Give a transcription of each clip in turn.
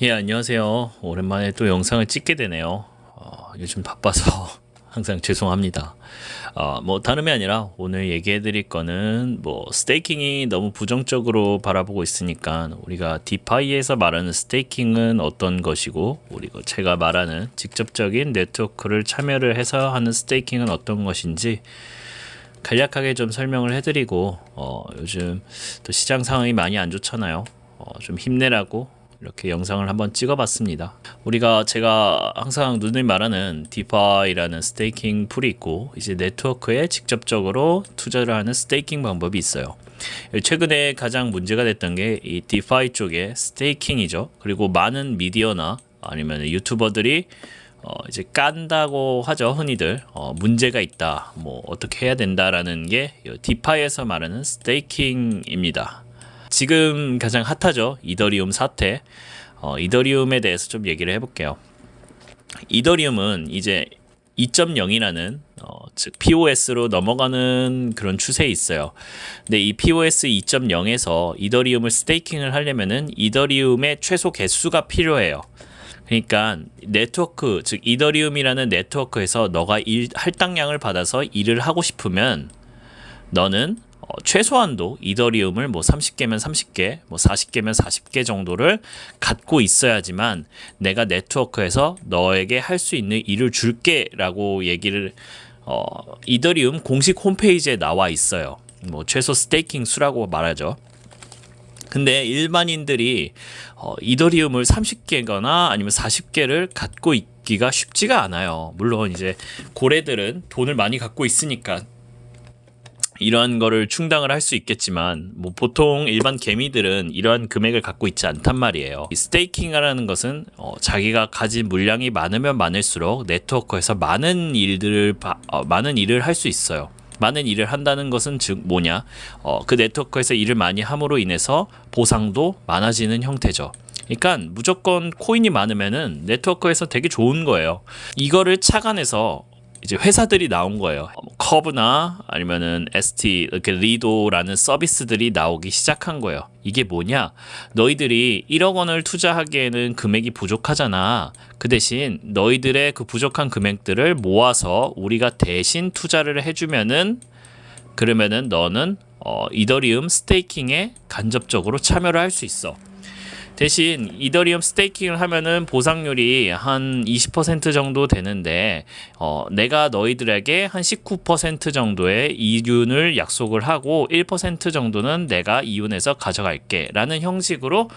예, 안녕하세요. 오랜만에 또 영상을 찍게 되네요. 요즘 바빠서 항상 죄송합니다. 뭐 다름이 아니라 오늘 얘기해 드릴 거는 뭐 스테이킹이 너무 부정적으로 바라보고 있으니까 우리가 디파이에서 말하는 스테이킹은 어떤 것이고 그리고 제가 말하는 직접적인 네트워크를 참여를 해서 하는 스테이킹은 어떤 것인지 간략하게 좀 설명을 해드리고 요즘 또 시장 상황이 많이 안 좋잖아요. 좀 힘내라고 이렇게 영상을 한번 찍어봤습니다. 제가 항상 누누이 말하는 디파이라는 스테이킹 풀이 있고 이제 네트워크에 직접적으로 투자를 하는 스테이킹 방법이 있어요. 최근에 가장 문제가 됐던 게 이 디파이 쪽의 스테이킹이죠. 그리고 많은 미디어나 아니면 유튜버들이 이제 깐다고 하죠. 흔히들 문제가 있다, 뭐 어떻게 해야 된다라는 게 디파이에서 말하는 스테이킹입니다. 지금 가장 핫하죠. 이더리움 사태. 이더리움에 대해서 좀 얘기를 해볼게요. 이더리움은 이제 2.0이라는 즉 POS로 넘어가는 그런 추세에 있어요. 근데 이 POS 2.0에서 이더리움을 스테이킹을 하려면은 이더리움의 최소 개수가 필요해요. 그러니까 네트워크, 즉 이더리움이라는 네트워크에서 너가 할당량을 받아서 일을 하고 싶으면 너는 최소한도 이더리움을 뭐 30개면 30개, 뭐 40개면 40개 정도를 갖고 있어야지만 내가 네트워크에서 너에게 할 수 있는 일을 줄게라고 얘기를 이더리움 공식 홈페이지에 나와 있어요. 뭐 최소 스테이킹 수라고 말하죠. 근데 일반인들이 이더리움을 30개거나 아니면 40개를 갖고 있기가 쉽지가 않아요. 물론 이제 고래들은 돈을 많이 갖고 있으니까 이러한 거를 충당을 할 수 있겠지만 뭐 보통 일반 개미들은 이러한 금액을 갖고 있지 않단 말이에요. 이 스테이킹이라는 것은 자기가 가진 물량이 많으면 많을수록 네트워크에서 많은 일을 할 수 있어요. 많은 일을 한다는 것은 즉 뭐냐? 그 네트워크에서 일을 많이 함으로 인해서 보상도 많아지는 형태죠. 그러니까 무조건 코인이 많으면은 네트워크에서 되게 좋은 거예요. 이거를 착안해서 이제 회사들이 나온 거예요. 커브나 아니면은 ST 이렇게 리도라는 서비스들이 나오기 시작한 거예요. 이게 뭐냐? 너희들이 1억 원을 투자하기에는 금액이 부족하잖아. 그 대신 너희들의 그 부족한 금액들을 모아서 우리가 대신 투자를 해주면은 그러면은 너는 이더리움 스테이킹에 간접적으로 참여를 할 수 있어. 대신 이더리움 스테이킹을 하면은 보상률이 한 20% 정도 되는데 내가 너희들에게 한 19% 정도의 이윤을 약속을 하고 1% 정도는 내가 이윤에서 가져갈게 라는 형식으로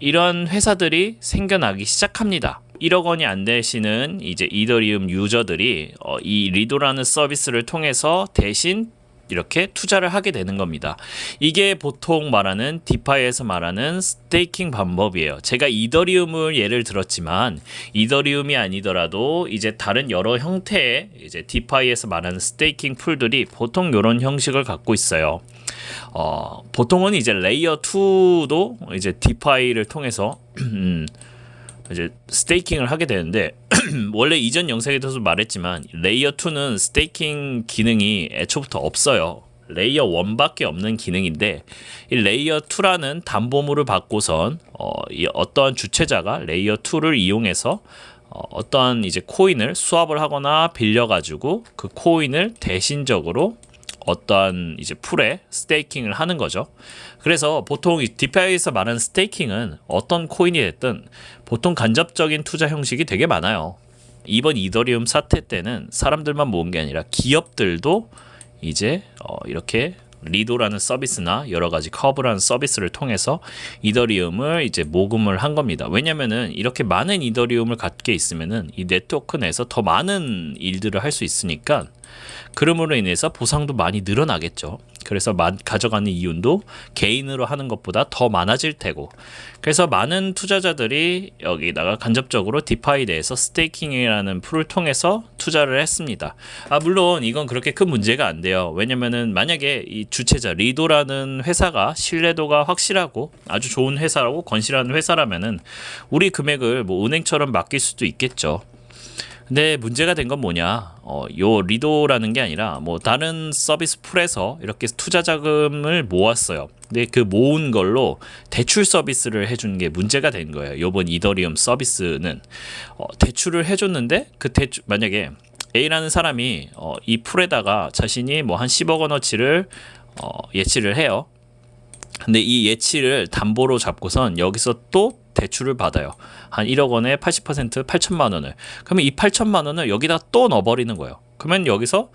이런 회사들이 생겨나기 시작합니다. 1억 원이 안 되시는 이제 이더리움 유저들이 이 리도라는 서비스를 통해서 대신 이렇게 투자를 하게 되는 겁니다. 이게 보통 말하는 디파이에서 말하는 스테이킹 방법이에요. 제가 이더리움을 예를 들었지만 이더리움이 아니더라도 이제 다른 여러 형태의 이제 디파이에서 말하는 스테이킹 풀들이 보통 이런 형식을 갖고 있어요. 보통은 이제 레이어 2도 이제 디파이를 통해서 이제 스테이킹을 하게 되는데 원래 이전 영상에서도 말했지만 레이어 2는 스테이킹 기능이 애초부터 없어요. 레이어 1밖에 없는 기능인데 이 레이어 2라는 담보물을 받고선 어떠한 주체자가 레이어 2를 이용해서 어떠한 이제 코인을 수합을 하거나 빌려가지고 그 코인을 대신적으로 어떠한 이제 풀에 스테이킹을 하는 거죠. 그래서 보통 디파이에서 말하는 스테이킹은 어떤 코인이 됐든 보통 간접적인 투자 형식이 되게 많아요. 이번 이더리움 사태 때는 사람들만 모은 게 아니라 기업들도 이제 이렇게 리도라는 서비스나 여러 가지 커브라는 서비스를 통해서 이더리움을 이제 모금을 한 겁니다. 왜냐면은 이렇게 많은 이더리움을 갖게 있으면은 이 네트워크 내에서 더 많은 일들을 할 수 있으니까 그러므로 인해서 보상도 많이 늘어나겠죠. 그래서 가져가는 이윤도 개인으로 하는 것보다 더 많아질 테고, 그래서 많은 투자자들이 여기다가 간접적으로 디파이 내에서 스테이킹이라는 풀을 통해서 투자를 했습니다. 물론 이건 그렇게 큰 문제가 안 돼요. 왜냐면은 만약에 이 주체자 리도라는 회사가 신뢰도가 확실하고 아주 좋은 회사라고 건실한 회사라면은 우리 금액을 뭐 은행처럼 맡길 수도 있겠죠. 근데 문제가 된 건 뭐냐? 요 리도라는 게 아니라 뭐 다른 서비스 풀에서 이렇게 투자 자금을 모았어요. 근데 그 모은 걸로 대출 서비스를 해준 게 문제가 된 거예요. 요번 이더리움 서비스는 대출을 해줬는데 그 대출 만약에 A라는 사람이 이 풀에다가 자신이 뭐 한 10억 원어치를 예치를 해요. 근데 이 예치를 담보로 잡고선 여기서 또 대출을 받아요. 한 1억 원에 80% 8천만 원을. 그러면 이 8천만 원을 여기다 또 넣어버리는 거예요. 그러면 여기서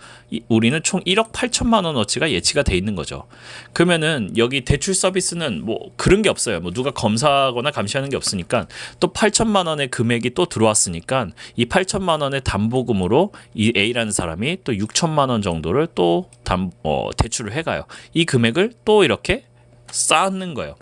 우리는 총 1억 8천만 원어치가 예치가 돼 있는 거죠. 그러면은 여기 대출 서비스는 뭐 그런 게 없어요. 뭐 누가 검사하거나 감시하는 게 없으니까 또 8천만 원의 금액이 또 들어왔으니까 이 8천만 원의 담보금으로 이 A라는 사람이 또 6천만 원 정도를 또 대출을 해가요. 이 금액을 또 이렇게 쌓는 거예요.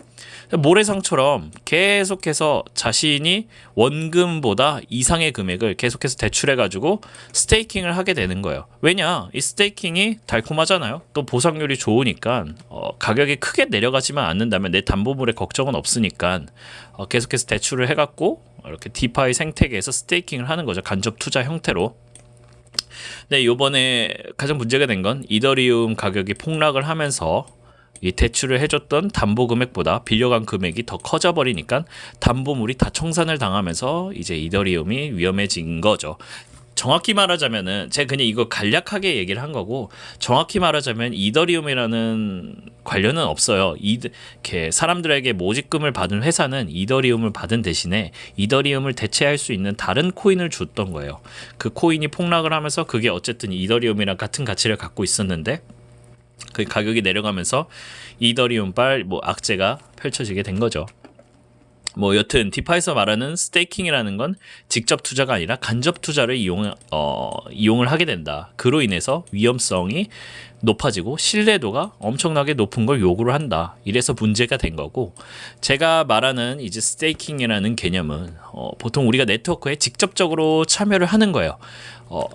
모래성처럼 계속해서 자신이 원금보다 이상의 금액을 계속해서 대출해가지고 스테이킹을 하게 되는 거예요. 왜냐? 이 스테이킹이 달콤하잖아요. 또 보상률이 좋으니까 가격이 크게 내려가지만 않는다면 내 담보물에 걱정은 없으니까 계속해서 대출을 해갖고 이렇게 디파이 생태계에서 스테이킹을 하는 거죠. 간접 투자 형태로. 네, 요번에 가장 문제가 된 건 이더리움 가격이 폭락을 하면서 이 대출을 해줬던 담보 금액보다 빌려간 금액이 더 커져 버리니까 담보물이 다 청산을 당하면서 이제 이더리움이 위험해진 거죠. 정확히 말하자면은 제가 그냥 이거 간략하게 얘기를 한 거고, 정확히 말하자면 이더리움이라는 관련은 없어요. 이렇게 사람들에게 모집금을 받은 회사는 이더리움을 받은 대신에 이더리움을 대체할 수 있는 다른 코인을 줬던 거예요. 그 코인이 폭락을 하면서 그게 어쨌든 이더리움이랑 같은 가치를 갖고 있었는데 그 가격이 내려가면서 이더리움발 뭐 악재가 펼쳐지게 된 거죠. 뭐 여튼 디파에서 말하는 스테이킹이라는 건 직접 투자가 아니라 간접 투자를 이용을 하게 된다. 그로 인해서 위험성이 높아지고 신뢰도가 엄청나게 높은 걸 요구를 한다. 이래서 문제가 된 거고, 제가 말하는 이제 스테이킹이라는 개념은 보통 우리가 네트워크에 직접적으로 참여를 하는 거예요.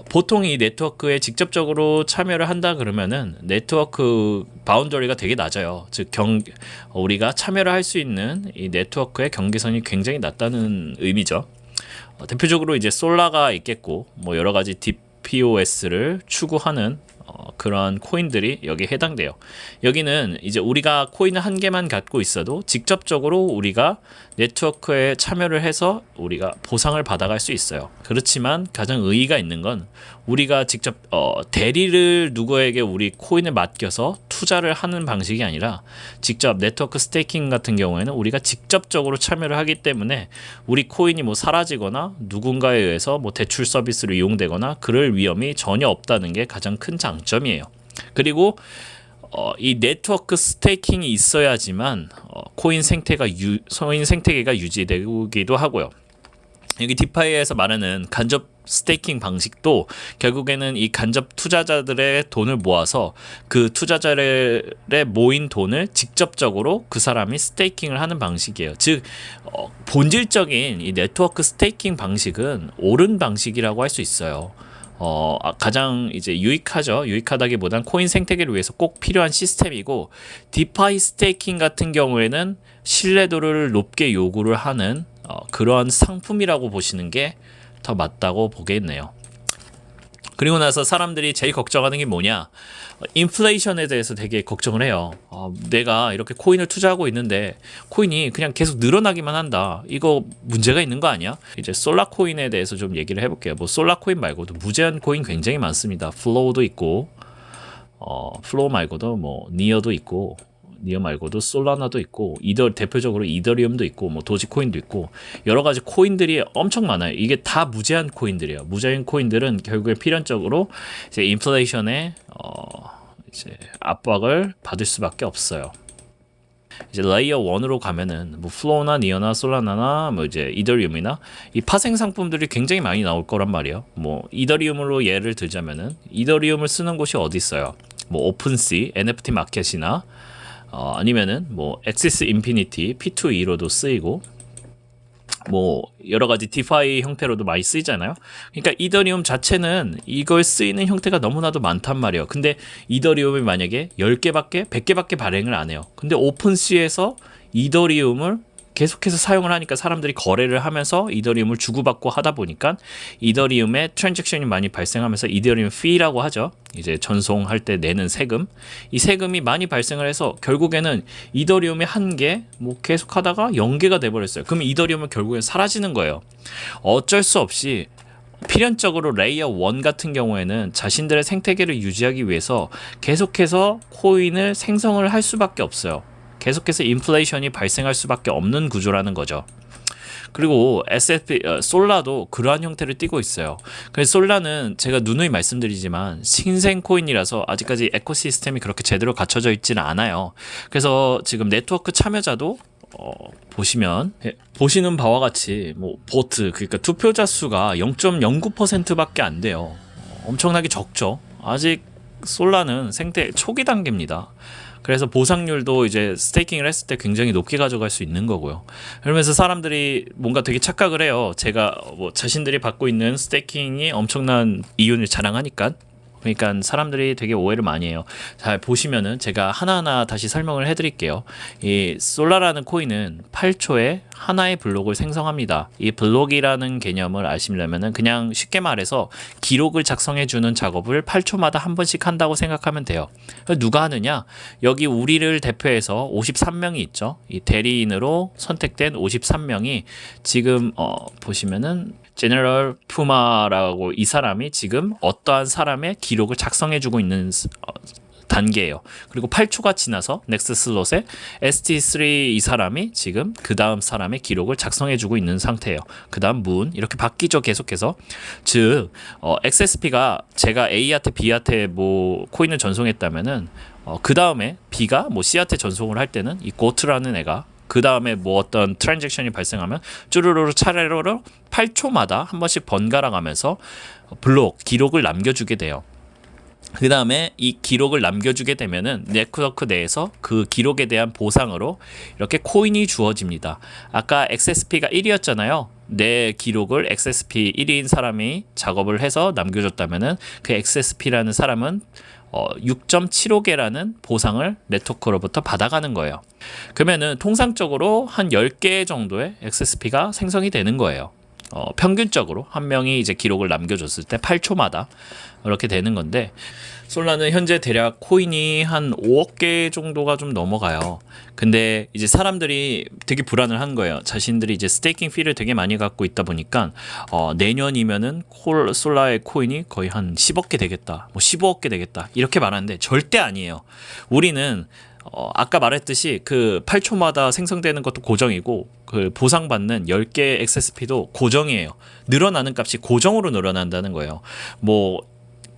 보통 이 네트워크에 직접적으로 참여를 한다 그러면은 네트워크 바운더리가 되게 낮아요. 즉 우리가 참여를 할 수 있는 이 네트워크의 경계선이 굉장히 낮다는 의미죠. 대표적으로 이제 솔라가 있겠고 뭐 여러 가지 DPoS를 추구하는 그런 코인들이 여기에 해당돼요. 여기는 이제 우리가 코인을 한 개만 갖고 있어도 직접적으로 우리가 네트워크에 참여를 해서 우리가 보상을 받아갈 수 있어요. 그렇지만 가장 의의가 있는 건 우리가 직접 대리를 누구에게 우리 코인을 맡겨서 투자를 하는 방식이 아니라 직접 네트워크 스테이킹 같은 경우에는 우리가 직접적으로 참여를 하기 때문에 우리 코인이 뭐 사라지거나 누군가에 의해서 뭐 대출 서비스로 이용되거나 그럴 위험이 전혀 없다는 게 가장 큰 장점이에요. 그리고 이 네트워크 스테이킹이 있어야지만 코인 생태계가 유지되기도 하고요. 여기 디파이에서 말하는 간접 스테이킹 방식도 결국에는 이 간접 투자자들의 돈을 모아서 그 투자자들의 모인 돈을 직접적으로 그 사람이 스테이킹을 하는 방식이에요. 즉 본질적인 이 네트워크 스테이킹 방식은 옳은 방식이라고 할 수 있어요. 가장 이제 유익하죠. 유익하다기보단 코인 생태계를 위해서 꼭 필요한 시스템이고, 디파이 스테이킹 같은 경우에는 신뢰도를 높게 요구를 하는 그런 상품이라고 보시는 게 더 맞다고 보겠네요. 그리고 나서 사람들이 제일 걱정하는 게 뭐냐? 인플레이션에 대해서 되게 걱정을 해요. 내가 이렇게 코인을 투자하고 있는데 코인이 그냥 계속 늘어나기만 한다. 이거 문제가 있는 거 아니야? 이제 솔라 코인에 대해서 좀 얘기를 해볼게요. 뭐 솔라 코인 말고도 무제한 코인 굉장히 많습니다. 플로우도 있고, 플로우 말고도 뭐 니어도 있고, 니어 말고도 솔라나도 있고, 대표적으로 이더리움도 있고, 뭐 도지코인도 있고, 여러 가지 코인들이 엄청 많아요. 이게 다 무제한 코인들이에요. 무제한 코인들은 결국에 필연적으로 이제 인플레이션에 이제 압박을 받을 수밖에 없어요. 이제 레이어 1으로 가면은 뭐 플로우나 니어나 솔라나나 뭐 이제 이더리움이나 이 파생 상품들이 굉장히 많이 나올 거란 말이에요. 뭐 이더리움으로 예를 들자면은 이더리움을 쓰는 곳이 어디 있어요? 뭐 오픈시, NFT 마켓이나 아니면은 뭐 엑시스 인피니티 P2E로도 쓰이고, 뭐 여러 가지 디파이 형태로도 많이 쓰이잖아요. 그러니까 이더리움 자체는 이걸 쓰이는 형태가 너무나도 많단 말이에요. 근데 이더리움이 만약에 10개밖에 100개밖에 발행을 안 해요. 근데 오픈시에서 이더리움을 계속해서 사용을 하니까 사람들이 거래를 하면서 이더리움을 주고받고 하다 보니까 이더리움에 트랜잭션이 많이 발생하면서 이더리움 피라고 하죠. 이제 전송할 때 내는 세금, 이 세금이 많이 발생을 해서 결국에는 이더리움의 한 개 뭐 계속 하다가 0개가 돼버렸어요. 그럼 이더리움은 결국엔 사라지는 거예요. 어쩔 수 없이 필연적으로 레이어 1 같은 경우에는 자신들의 생태계를 유지하기 위해서 계속해서 코인을 생성을 할 수밖에 없어요. 계속해서 인플레이션이 발생할 수밖에 없는 구조라는 거죠. 그리고 SFP, 솔라도 그러한 형태를 띠고 있어요. 그래서 솔라는 제가 누누이 말씀드리지만 신생 코인이라서 아직까지 에코시스템이 그렇게 제대로 갖춰져 있지는 않아요. 그래서 지금 네트워크 참여자도 보시는 바와 같이 뭐 보트, 그러니까 투표자 수가 0.09%밖에 안 돼요. 엄청나게 적죠. 아직 솔라는 생태 초기 단계입니다. 그래서 보상률도 이제 스테이킹을 했을 때 굉장히 높게 가져갈 수 있는 거고요. 그러면서 사람들이 뭔가 되게 착각을 해요. 제가 뭐 자신들이 받고 있는 스테이킹이 엄청난 이윤을 자랑하니까. 그러니까 사람들이 되게 오해를 많이 해요. 잘 보시면은 제가 하나하나 다시 설명을 해드릴게요. 이 솔라라는 코인은 8초에 하나의 블록을 생성합니다. 이 블록이라는 개념을 아시려면은 그냥 쉽게 말해서 기록을 작성해주는 작업을 8초마다 한 번씩 한다고 생각하면 돼요. 누가 하느냐? 여기 우리를 대표해서 53명이 있죠. 이 대리인으로 선택된 53명이 지금 보시면은 제너럴 푸마라고 이 사람이 지금 어떠한 사람의 기록을 작성해주고 있는 단계예요. 그리고 8초가 지나서 넥스트 슬롯에 ST3 이 사람이 지금 그 다음 사람의 기록을 작성해주고 있는 상태예요. 그 다음 문 이렇게 바뀌죠. 계속해서. 즉 XSP가 제가 A한테 B한테 뭐 코인을 전송했다면은 그 다음에 B가 뭐 C한테 전송을 할 때는 이 고트라는 애가 그 다음에 뭐 어떤 트랜잭션이 발생하면 쭈루루루 차례로 8초마다 한 번씩 번갈아 가면서 블록, 기록을 남겨주게 돼요. 그 다음에 이 기록을 남겨주게 되면은 네트워크 내에서 그 기록에 대한 보상으로 이렇게 코인이 주어집니다. 아까 XSP가 1이었잖아요. 내 기록을 XSP 1인 사람이 작업을 해서 남겨줬다면은 그 XSP라는 사람은 6.75개라는 보상을 네트워크로부터 받아가는 거예요. 그러면은 통상적으로 한 10개 정도의 XSP가 생성이 되는 거예요. 평균적으로 한 명이 이제 기록을 남겨줬을 때 8초마다 이렇게 되는 건데, 솔라는 현재 대략 코인이 한 5억 개 정도가 좀 넘어가요. 근데 이제 사람들이 되게 불안을 한 거예요. 자신들이 이제 스테이킹 피를 되게 많이 갖고 있다 보니까 내년이면은 솔라의 코인이 거의 한 10억 개 되겠다, 뭐 15억 개 되겠다 이렇게 말하는데 절대 아니에요. 우리는 아까 말했듯이 그 8초마다 생성되는 것도 고정이고 그 보상받는 10개 XSP도 고정이에요. 늘어나는 값이 고정으로 늘어난다는 거예요. 뭐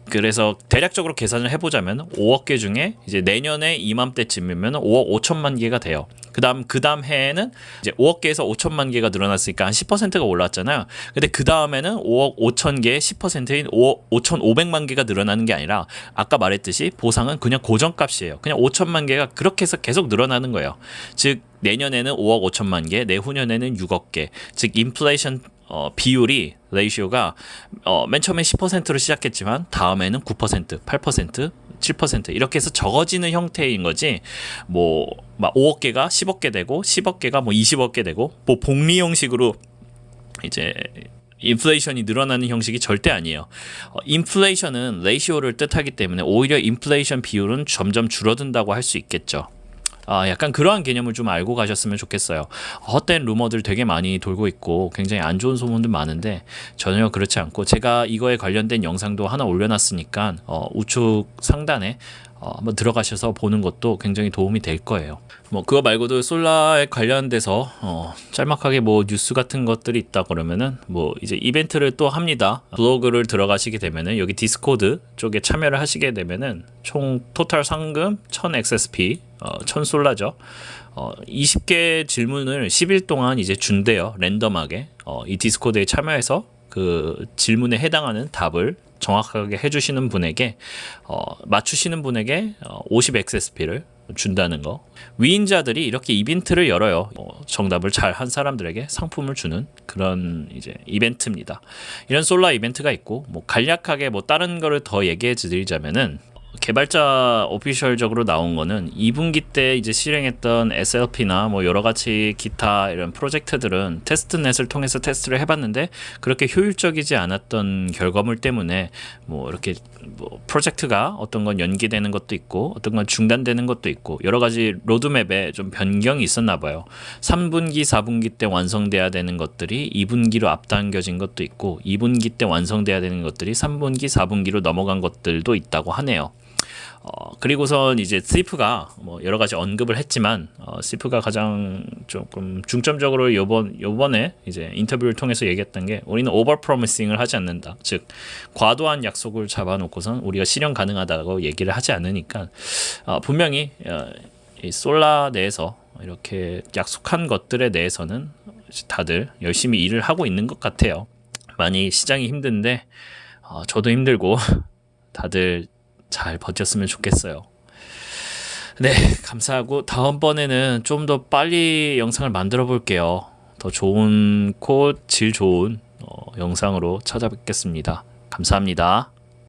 그래서 대략적으로 계산을 해보자면 5억 개 중에 이제 내년에 이맘때쯤이면 5억 5천만 개가 돼요. 그 다음 해에는 이제 5억 개에서 5천만 개가 늘어났으니까 한 10%가 올랐잖아요. 근데 그 다음에는 5억 5천 개의 10%인 5억 5,500만 개가 늘어나는 게 아니라 아까 말했듯이 보상은 그냥 고정값이에요. 그냥 5천만 개가 그렇게 해서 계속 늘어나는 거예요. 즉 내년에는 5억 5천만 개, 내후년에는 6억 개. 즉 인플레이션 비율이 레이시오가 맨 처음에 10%로 시작했지만 다음에는 9%, 8%, 7% 이렇게 해서 적어지는 형태인 거지. 뭐 막 5억 개가 10억 개 되고 10억 개가 뭐 20억 개 되고 뭐 복리 형식으로 이제 인플레이션이 늘어나는 형식이 절대 아니에요. 인플레이션은 레이시오를 뜻하기 때문에 오히려 인플레이션 비율은 점점 줄어든다고 할 수 있겠죠. 약간 그러한 개념을 좀 알고 가셨으면 좋겠어요. 헛된 루머들 되게 많이 돌고 있고 굉장히 안 좋은 소문도 많은데 전혀 그렇지 않고, 제가 이거에 관련된 영상도 하나 올려놨으니까 우측 상단에 한번 들어가셔서 보는 것도 굉장히 도움이 될 거예요. 뭐 그거 말고도 솔라에 관련돼서 짤막하게 뭐 뉴스 같은 것들이 있다 그러면은 뭐 이제 이벤트를 또 합니다. 블로그를 들어가시게 되면은 여기 디스코드 쪽에 참여를 하시게 되면은 총 토탈 상금 1000 XSP 1000 솔라죠. 20개 질문을 10일 동안 이제 준대요. 랜덤하게 이 디스코드에 참여해서 그 질문에 해당하는 답을 정확하게 해주시는 분에게 맞추시는 분에게 50 XSP를 준다는 거. 위인자들이 이렇게 이벤트를 열어요. 정답을 잘 한 사람들에게 상품을 주는 그런 이제 이벤트입니다. 이런 솔라 이벤트가 있고, 뭐 간략하게 뭐 다른 거를 더 얘기해 드리자면은 개발자 오피셜적으로 나온 거는 2분기 때 이제 실행했던 SLP나 뭐 여러 가지 기타 이런 프로젝트들은 테스트넷을 통해서 테스트를 해봤는데 그렇게 효율적이지 않았던 결과물 때문에 뭐 이렇게 뭐 프로젝트가 어떤 건 연기되는 것도 있고 어떤 건 중단되는 것도 있고 여러 가지 로드맵에 좀 변경이 있었나 봐요. 3분기, 4분기 때 완성돼야 되는 것들이 2분기로 앞당겨진 것도 있고 2분기 때 완성돼야 되는 것들이 3분기, 4분기로 넘어간 것들도 있다고 하네요. 그리고선 이제 스위프가 뭐 여러 가지 언급을 했지만 스위프가 가장 조금 중점적으로 요번에 이제 인터뷰를 통해서 얘기했던 게 우리는 오버 프로미싱을 하지 않는다. 즉 과도한 약속을 잡아놓고선 우리가 실현 가능하다고 얘기를 하지 않으니까 분명히 이 솔라 내에서 이렇게 약속한 것들에 대해서는 다들 열심히 일을 하고 있는 것 같아요. 많이 시장이 힘든데 저도 힘들고 다들 잘 버텼으면 좋겠어요. 네, 감사하고 다음번에는 좀 더 빨리 영상을 만들어 볼게요. 더 좋은 코드, 질 좋은 영상으로 찾아뵙겠습니다. 감사합니다.